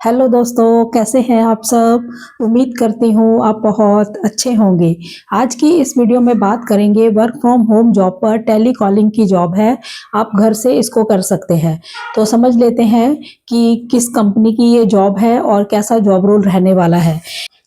Hello दोस्तों, कैसे हैं आप सब। उम्मीद करती हूँ आप बहुत अच्छे होंगे। आज की इस वीडियो में बात करेंगे वर्क फ्रॉम होम जॉब पर। टेली कॉलिंग की जॉब है, आप घर से इसको कर सकते हैं। तो समझ लेते हैं कि किस कंपनी की ये जॉब है और कैसा जॉब रोल रहने वाला है।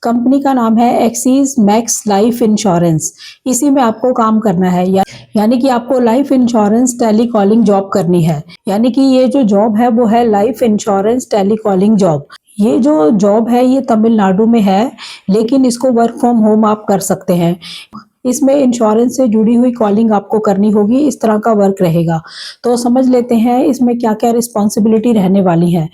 कंपनी का नाम है एक्सिस मैक्स लाइफ इंश्योरेंस। इसी में आपको काम करना है, यानी कि आपको life insurance tele calling job करनी है। यानी कि ये जो जॉब है वो है life insurance tele calling job. ये जो जॉब है ये तमिलनाडु में है, लेकिन इसको वर्क फ्रॉम होम आप कर सकते हैं। इसमें इंश्योरेंस से जुड़ी हुई कॉलिंग आपको करनी होगी, इस तरह का वर्क रहेगा। तो समझ लेते हैं इसमें क्या क्या रिस्पॉन्सिबिलिटी रहने वाली है।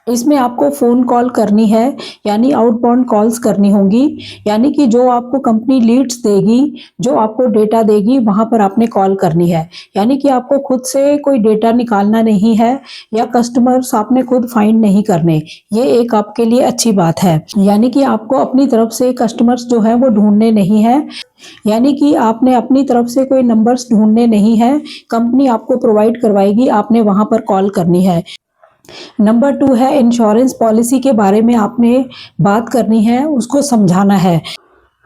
इसमें आपको फ़ोन कॉल करनी है, यानी आउटबाउंड कॉल्स करनी होंगी। यानी कि जो आपको कंपनी लीड्स देगी, जो आपको डेटा देगी, वहाँ पर आपने कॉल करनी है। यानी कि आपको खुद से कोई डेटा निकालना नहीं है या कस्टमर्स आपने खुद फाइंड नहीं करने। ये एक आपके लिए अच्छी बात है। यानी कि आपको अपनी तरफ से कस्टमर्स जो है वो ढूंढने नहीं है। यानी कि आपने अपनी तरफ से कोई नंबर्स ढूंढने नहीं है, कंपनी आपको प्रोवाइड करवाएगी, आपने वहाँ पर कॉल करनी है। नंबर 2 है इंश्योरेंस पॉलिसी के बारे में आपने बात करनी है, उसको समझाना है।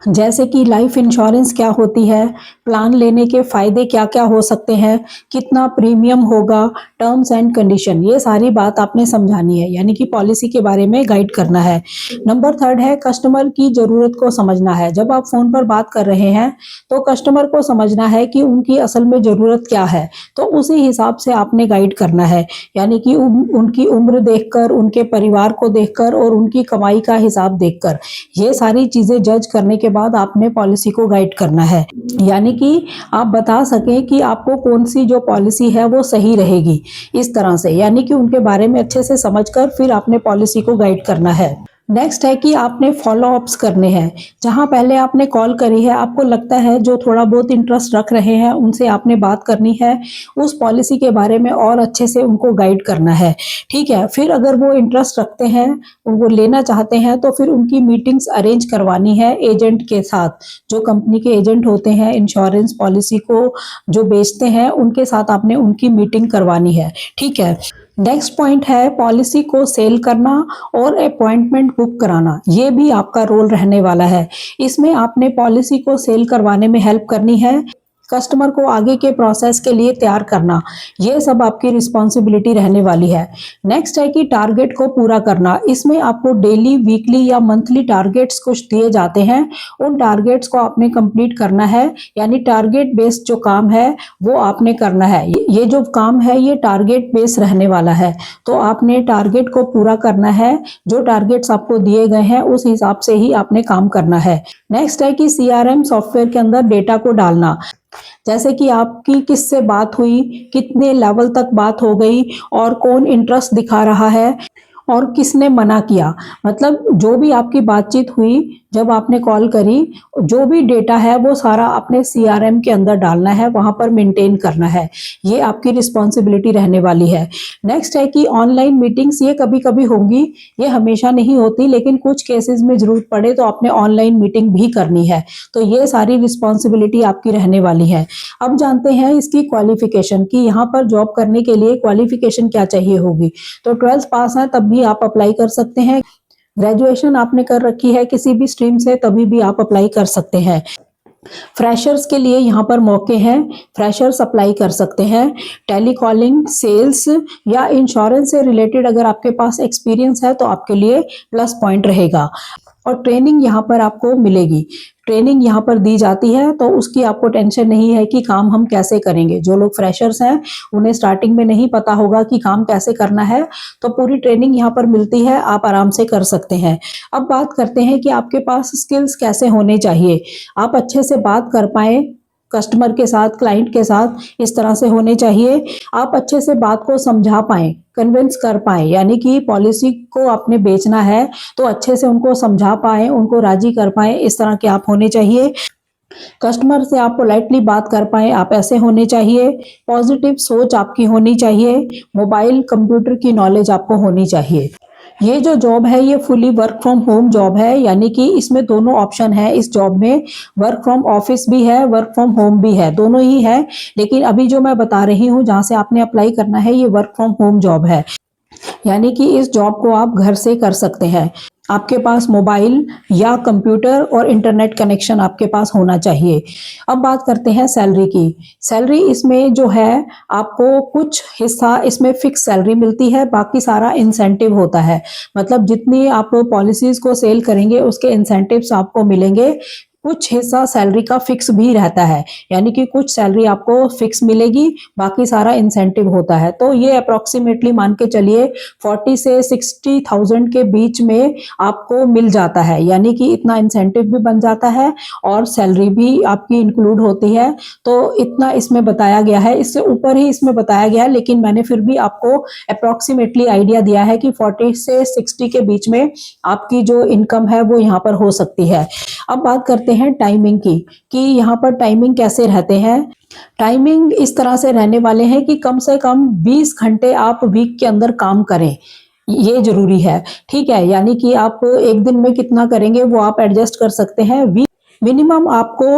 जैसे कि लाइफ इंश्योरेंस क्या होती है, प्लान लेने के फ़ायदे क्या-क्या हो सकते हैं, कितना प्रीमियम होगा, टर्म्स एंड कंडीशन, ये सारी बात आपने समझानी है। यानी कि पॉलिसी के बारे में गाइड करना है। नंबर 3 है कस्टमर की ज़रूरत को समझना है। जब आप फ़ोन पर बात कर रहे हैं तो कस्टमर को समझना है कि उनकी असल में ज़रूरत क्या है, तो उसी हिसाब से आपने गाइड करना है। यानी कि उनकी उम्र देखकर, उनके परिवार को देखकर और उनकी कमाई का हिसाब देखकर, ये सारी चीज़ें जज करने के बाद आपने पॉलिसी को गाइड करना है। यानी कि आप बता सकें कि आपको कौन सी जो पॉलिसी है वो सही रहेगी, इस तरह से। यानी कि उनके बारे में अच्छे से समझकर फिर आपने पॉलिसी को गाइड करना है। नेक्स्ट है कि आपने फॉलो अप्स करने हैं। जहां पहले आपने कॉल करी है, आपको लगता है जो थोड़ा बहुत इंटरेस्ट रख रहे हैं उनसे आपने बात करनी है, उस पॉलिसी के बारे में और अच्छे से उनको गाइड करना है। ठीक है, फिर अगर वो इंटरेस्ट रखते हैं, वो लेना चाहते हैं, तो फिर उनकी मीटिंग्स अरेंज करवानी है एजेंट के साथ। जो कंपनी के एजेंट होते हैं इंश्योरेंस पॉलिसी को जो बेचते हैं, उनके साथ आपने उनकी मीटिंग करवानी है। ठीक है। नेक्स्ट पॉइंट है पॉलिसी को सेल करना और अपॉइंटमेंट बुक कराना। ये भी आपका रोल रहने वाला है। इसमें आपने पॉलिसी को सेल करवाने में हेल्प करनी है, कस्टमर को आगे के प्रोसेस के लिए तैयार करना। ये सब आपकी रिस्पॉन्सिबिलिटी रहने वाली है। नेक्स्ट है कि टारगेट को पूरा करना। इसमें आपको डेली, वीकली या मंथली टारगेट्स कुछ दिए जाते हैं, उन टारगेट्स को आपने कंप्लीट करना है। यानी टारगेट बेस्ड जो काम है वो आपने करना है। ये जो काम है ये टारगेट बेस्ड रहने वाला है, तो आपने टारगेट को पूरा करना है। जो टारगेट्स आपको दिए गए हैं उस हिसाब से ही आपने काम करना है। नेक्स्ट है कि सीआरएम सॉफ्टवेयर के अंदर डेटा को डालना। जैसे कि आपकी किससे बात हुई, कितने लेवल तक बात हो गई और कौन इंटरेस्ट दिखा रहा है और किसने मना किया। मतलब जो भी आपकी बातचीत हुई, जब आपने कॉल करी, जो भी डेटा है वो सारा अपने सीआरएम के अंदर डालना है, वहाँ पर मेंटेन करना है। ये आपकी रिस्पॉन्सिबिलिटी रहने वाली है। नेक्स्ट है कि ऑनलाइन मीटिंग्स ये कभी कभी होंगी, ये हमेशा नहीं होती, लेकिन कुछ केसेस में ज़रूरत पड़े तो आपने ऑनलाइन मीटिंग भी करनी है। तो ये सारी रिस्पॉन्सिबिलिटी आपकी रहने वाली है। अब जानते हैं इसकी क्वालिफिकेशन, कि यहाँ पर जॉब करने के लिए क्वालिफिकेशन क्या चाहिए होगी। तो 12th पास है तब भी आप अप्लाई कर सकते हैं। ग्रेजुएशन आपने कर रखी है किसी भी स्ट्रीम से, तभी भी आप अप्लाई कर सकते हैं। फ्रेशर्स के लिए यहाँ पर मौके हैं, फ्रेशर्स अप्लाई कर सकते हैं। टेलीकॉलिंग, सेल्स या इंश्योरेंस से रिलेटेड अगर आपके पास एक्सपीरियंस है तो आपके लिए प्लस पॉइंट रहेगा। और ट्रेनिंग यहाँ पर आपको मिलेगी, ट्रेनिंग यहाँ पर दी जाती है, तो उसकी आपको टेंशन नहीं है कि काम हम कैसे करेंगे। जो लोग फ्रेशर्स हैं उन्हें स्टार्टिंग में नहीं पता होगा कि काम कैसे करना है, तो पूरी ट्रेनिंग यहाँ पर मिलती है, आप आराम से कर सकते हैं। अब बात करते हैं कि आपके पास स्किल्स कैसे होने चाहिए। आप अच्छे से बात कर पाए कस्टमर के साथ, क्लाइंट के साथ, इस तरह से होने चाहिए। आप अच्छे से बात को समझा पाएं, कन्विंस कर पाएं। यानी कि पॉलिसी को आपने बेचना है तो अच्छे से उनको समझा पाएं, उनको राजी कर पाएं, इस तरह के आप होने चाहिए। कस्टमर से आप पोलाइटली बात कर पाएं, आप ऐसे होने चाहिए। पॉजिटिव सोच आपकी होनी चाहिए। मोबाइल, कंप्यूटर की नॉलेज आपको होनी चाहिए। ये जो जॉब है ये fully work from home job है, यानी कि इसमें दोनों ऑप्शन है इस जॉब में। वर्क फ्रॉम ऑफिस भी है, वर्क फ्रॉम होम भी है, दोनों ही है। लेकिन अभी जो मैं बता रही हूँ जहाँ से आपने अप्लाई करना है, ये वर्क फ्रॉम होम जॉब है। यानी कि इस जॉब को आप घर से कर सकते हैं। आपके पास मोबाइल या कंप्यूटर और इंटरनेट कनेक्शन आपके पास होना चाहिए। अब बात करते हैं सैलरी की। सैलरी इसमें जो है आपको कुछ हिस्सा इसमें फिक्स सैलरी मिलती है, बाकी सारा इंसेंटिव होता है। मतलब जितनी आप पॉलिसीज को सेल करेंगे उसके इंसेंटिव्स आपको मिलेंगे। कुछ हिस्सा सैलरी का फिक्स भी रहता है, यानी कि कुछ सैलरी आपको फिक्स मिलेगी, बाकी सारा इंसेंटिव होता है। तो ये अप्रोक्सीमेटली मान के चलिए 40 से 60,000 के बीच में आपको मिल जाता है, यानी कि इतना इंसेंटिव भी बन जाता है और सैलरी भी आपकी इंक्लूड होती है। तो इतना इसमें बताया गया है, इससे ऊपर ही इसमें बताया गया है, लेकिन मैंने फिर भी आपको अप्रोक्सीमेटली आइडिया दिया है कि 40 से 60 के बीच में आपकी जो इनकम है वो यहाँ पर हो सकती है। अब बात करते हैं टाइमिंग की, कि यहाँ पर टाइमिंग कैसे रहते हैं। टाइमिंग इस तरह से रहने वाले हैं कि कम से कम 20 घंटे आप वीक के अंदर काम करें, ये जरूरी है। ठीक है, यानी कि आप एक दिन में कितना करेंगे वो आप एडजस्ट कर सकते हैं। मिनिमम आपको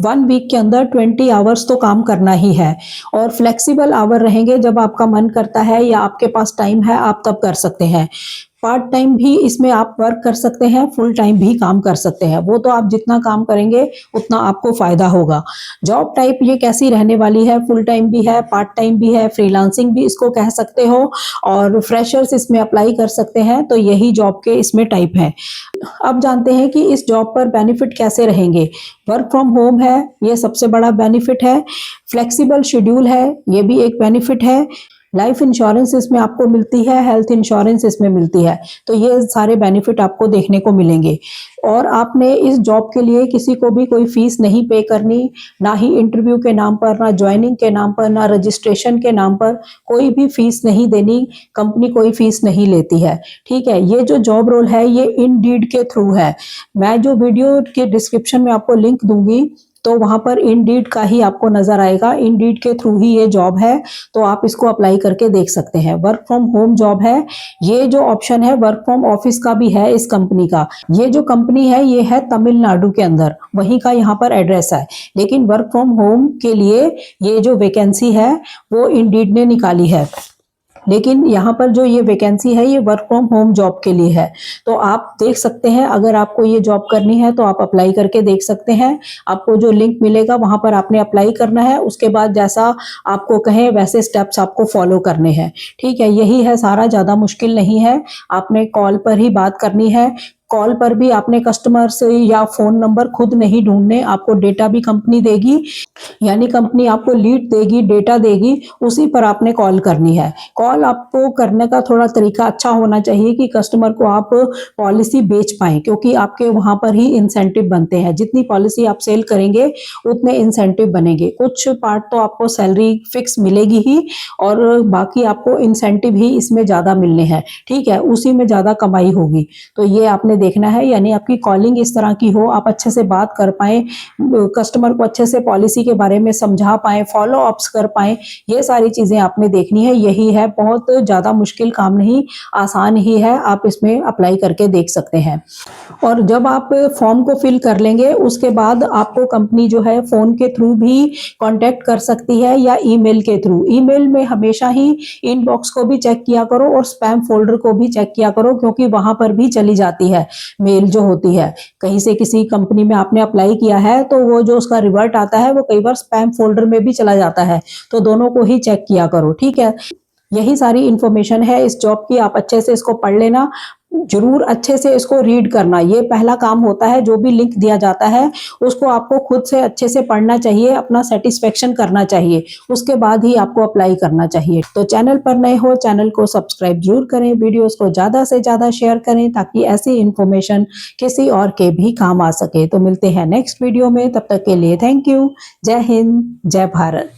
1 वीक के अंदर 20 आवर्स तो काम करना ही है, और फ्लेक्सिबल आवर रहेंगे। जब आपका मन करता है या आपके पास टाइम है आप तब कर सकते हैं। पार्ट टाइम भी इसमें आप वर्क कर सकते हैं, फुल टाइम भी काम कर सकते हैं। वो तो आप जितना काम करेंगे उतना आपको फायदा होगा। जॉब टाइप ये कैसी रहने वाली है, फुल टाइम भी है, पार्ट टाइम भी है, फ्रीलांसिंग भी इसको कह सकते हो, और फ्रेशर्स इसमें अप्लाई कर सकते हैं। तो यही जॉब के इसमें टाइप है। अब जानते हैं कि इस जॉब पर बेनिफिट कैसे रहेंगे। वर्क फ्रॉम होम है, ये सबसे बड़ा बेनिफिट है। फ्लेक्सिबल शेड्यूल है, ये भी एक बेनिफिट है। लाइफ इंश्योरेंस इसमें आपको मिलती है, हेल्थ इंश्योरेंस इसमें मिलती है। तो ये सारे बेनिफिट आपको देखने को मिलेंगे। और आपने इस जॉब के लिए किसी को भी कोई फीस नहीं पे करनी, ना ही इंटरव्यू के नाम पर, ना ज्वाइनिंग के नाम पर, ना रजिस्ट्रेशन के नाम पर कोई भी फीस नहीं देनी। कंपनी कोई फीस नहीं लेती है। ठीक है, ये जो जॉब रोल है ये इंडीड के थ्रू है। मैं जो वीडियो के डिस्क्रिप्शन में आपको लिंक दूंगी तो वहां पर इंडीड का ही आपको नजर आएगा। इंडीड के थ्रू ही ये जॉब है, तो आप इसको अप्लाई करके देख सकते हैं। वर्क फ्रॉम होम जॉब है। ये जो ऑप्शन है वर्क फ्रॉम ऑफिस का भी है इस कंपनी का। ये जो कंपनी है ये है तमिलनाडु के अंदर, वहीं का यहाँ पर एड्रेस है। लेकिन वर्क फ्रॉम होम के लिए ये जो वैकेंसी है वो इंडीड ने निकाली है, लेकिन यहाँ पर जो ये वैकेंसी है ये वर्क फ्रॉम होम जॉब के लिए है। तो आप देख सकते हैं, अगर आपको ये जॉब करनी है तो आप अप्लाई करके देख सकते हैं। आपको जो लिंक मिलेगा वहां पर आपने अप्लाई करना है, उसके बाद जैसा आपको कहें वैसे स्टेप्स आपको फॉलो करने हैं। ठीक है, यही है सारा, ज्यादा मुश्किल नहीं है। आपने कॉल पर ही बात करनी है। कॉल पर भी आपने कस्टमर से या फोन नंबर खुद नहीं ढूंढने, आपको डेटा भी कंपनी देगी, यानी कंपनी आपको लीड देगी, डेटा देगी, उसी पर आपने कॉल करनी है। कॉल आपको करने का थोड़ा तरीका अच्छा होना चाहिए कि कस्टमर को आप पॉलिसी बेच पाएं, क्योंकि आपके वहां पर ही इंसेंटिव बनते हैं। जितनी पॉलिसी आप सेल करेंगे उतने इंसेंटिव बनेंगे। कुछ पार्ट तो आपको सैलरी फिक्स मिलेगी ही, और बाकी आपको इंसेंटिव ही इसमें ज्यादा मिलने हैं। ठीक है, उसी में ज्यादा कमाई होगी। तो ये आपने देखना है, यानी आपकी कॉलिंग इस तरह की हो, आप अच्छे से बात कर पाए, कस्टमर को अच्छे से पॉलिसी के बारे में समझा पाए, फॉलो अप्स कर पाए, ये सारी चीजें आपने देखनी है। यही है, बहुत ज्यादा मुश्किल काम नहीं, आसान ही है। आप इसमें अप्लाई करके देख सकते हैं। और जब आप फॉर्म को फिल कर लेंगे उसके बाद आपको कंपनी जो है फोन के थ्रू भी कांटेक्ट कर सकती है या ईमेल के थ्रू। ईमेल में हमेशा ही इनबॉक्स को भी चेक किया करो और स्पैम फोल्डर को भी चेक किया करो, क्योंकि वहां पर भी चली जाती है मेल जो होती है। कहीं से किसी कंपनी में आपने अप्लाई किया है तो वो जो उसका रिवर्ट आता है वो कई बार स्पैम फोल्डर में भी चला जाता है। तो दोनों को ही चेक किया करो। ठीक है, यही सारी इंफॉर्मेशन है इस जॉब की। आप अच्छे से इसको पढ़ लेना, जरूर अच्छे से इसको रीड करना। ये पहला काम होता है, जो भी लिंक दिया जाता है उसको आपको खुद से अच्छे से पढ़ना चाहिए, अपना सेटिस्फेक्शन करना चाहिए, उसके बाद ही आपको अप्लाई करना चाहिए। तो चैनल पर नए हो, चैनल को सब्सक्राइब जरूर करें, वीडियोस को ज्यादा से ज्यादा शेयर करें, ताकि ऐसी इंफॉर्मेशन किसी और के भी काम आ सके। तो मिलते हैं नेक्स्ट वीडियो में, तब तक के लिए थैंक यू। जय हिंद, जय भारत।